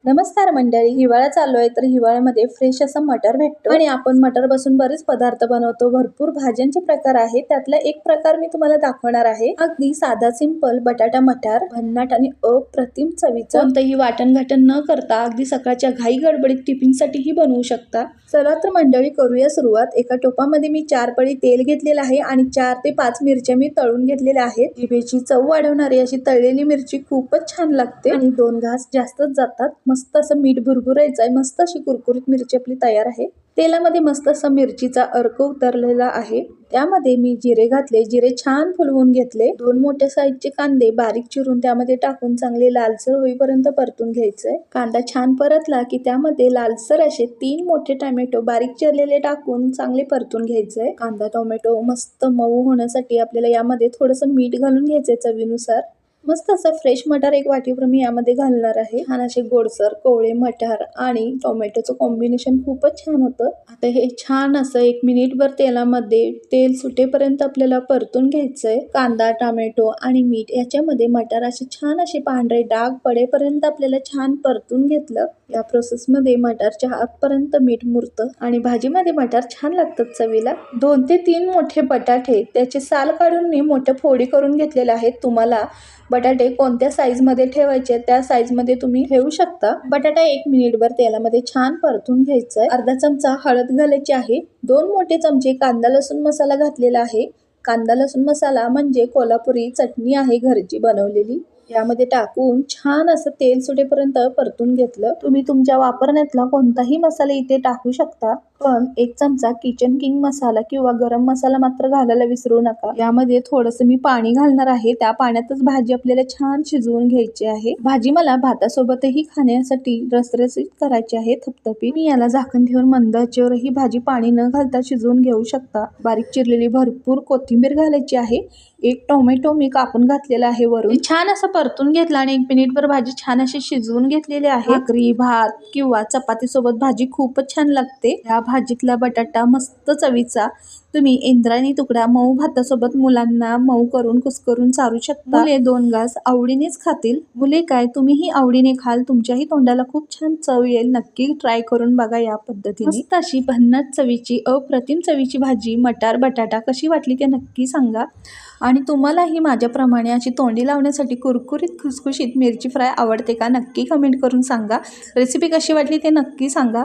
नमस्कार मंडळी, हिवाळा चालू आहे तर हिवाळ्यामध्ये फ्रेश असं मटर भेटतो आणि आपण मटर पासून बरेच पदार्थ बनवतो. भरपूर भाज्यांचे प्रकार आहेत. त्यातला एक प्रकार मी तुम्हाला दाखवणार आहे. अगदी साधा सिंपल बटाटा मटर, भन्नाट आणि अप्रतिम चवीचा. कोणतंही वाटण घाटण न करता अगदी सकाळच्या घाई गडबडीत टिफिनसाठीही बनवू शकता. चला तर मंडळी करूया सुरुवात. एका टोपामध्ये मी 4 पळी तेल घेतलेलं आहे आणि 4 ते 5 मिरच्या मी तळून घेतलेल्या आहेत. जिभेची चव वाढवणारी अशी तळलेली मिरची खूपच छान लागते आणि 2 घास जास्तच जातात. मस्त असं मीठ भुरभुरायचं आहे. मस्त अशी कुरकुरीत मिरची आपली तयार आहे. तेलामध्ये मस्त असा मिरचीचा अर्क उतरलेला आहे. त्यामध्ये मी जिरे घातले. जिरे छान फुलवून घेतले. 2 मोठ्या साईजचे कांदे बारीक चिरून त्यामध्ये टाकून चांगले लालसर होईपर्यंत परतून घ्यायचंय. कांदा छान परतला की त्यामध्ये लालसर असे 3 मोठे टोमॅटो बारीक चिरलेले टाकून चांगले परतून घ्यायचंय. कांदा टोमॅटो मस्त मऊ होण्यासाठी आपल्याला यामध्ये थोडंसं मीठ घालून घ्यायचंय चवीनुसार. मस्त असं फ्रेश मटार 1 वाटीभर मी यामध्ये घालणार आहे. छान असे गोडसर कोवळे मटार आणि टोमॅटोचं कॉम्बिनेशन खूपच छान होतं. आता हे छान असं 1 मिनिटभर तेलामध्ये तेल सुटेपर्यंत आपल्याला परतून घ्यायचंय. कांदा टोमॅटो आणि मीठ याच्यामध्ये मटार असे छान असे पांढरे डाग पडेपर्यंत आपल्याला छान परतून घेतलं. या प्रोसेसमध्ये मटारच्या आतपर्यंत मीठ मुरतं आणि भाजीमध्ये मटार छान लागतात चवीला. 2 ते 3 मोठे बटाटे त्याचे साल काढून मी मोठ्या फोडी करून घेतलेले आहेत. तुम्हाला बटाटे कोणत्या साईज मध्ये ठेवायचे त्या साईज मध्ये तुम्ही ठेवू शकता. बटाटा 1 मिनिटभर तेलामध्ये छान परतून घ्यायचाय. अर्धा चमचा हळद घालायची आहे. 2 मोठे चमचे कांदा लसूण मसाला घातलेला आहे. कांदा लसूण मसाला म्हणजे कोल्हापुरी चटणी आहे घरची बनवलेली. यामध्ये टाकून छान असं तेल सुटेपर्यंत परतून घेतलं. तुम्ही तुमच्या वापरण्यातला कोणताही मसाला इथे टाकू शकता, पण 1 चमचा किचन किंग मसाला किंवा गरम मसाला मात्र घालायला विसरू नका. यामध्ये थोडंसं मी पाणी घालणार आहे. त्या पाण्यातच भाजी आपल्याला छान शिजवून घ्यायची आहे. भाजी मला भातासोबतही खाण्यासाठी रसरशीत करायची आहे, थपथपीत. मी याला झाकण ठेवून मंद आचेवर ही भाजी पाणी न घालता शिजवून घेऊ शकता. बारीक चिरलेली भरपूर कोथिंबीर घालायची आहे. 1 टोमॅटो मी कापून घातलेला आहे वरून. छान असं परतून घेतला आणि 1 मिनिटभर भाजी छान अशी शिजवून घेतलेली आहे. भाकरी, भात किंवा चपाती सोबत भाजी खूपच छान लागते. या भाजीतला बटाटा मस्त चवीचा. तुम्ही इंद्रायणी तुकडा मऊ भातासोबत मुलांना मऊ करून कुस्करून चारू शकता. मुले 2 घास आवडीनेच खातील. मुले काय तुम्हीही आवडीने खाल. तुमच्याही तोंडाला खूप छान चव येईल. नक्की ट्राय करून बघा या पद्धतीने. मस्त अशी भन्नाट चवीची अप्रतिम चवीची भाजी मटार बटाटा कशी वाटली ते नक्की सांगा. आणि तुम्हालाही माझ्याप्रमाणे अशी तोंडी लावण्यासाठी कुरकुरीत खुसखुशीत मिरची फ्राय आवडते का नक्की कमेंट करून सांगा. रेसिपी कशी वाटली ते नक्की सांगा.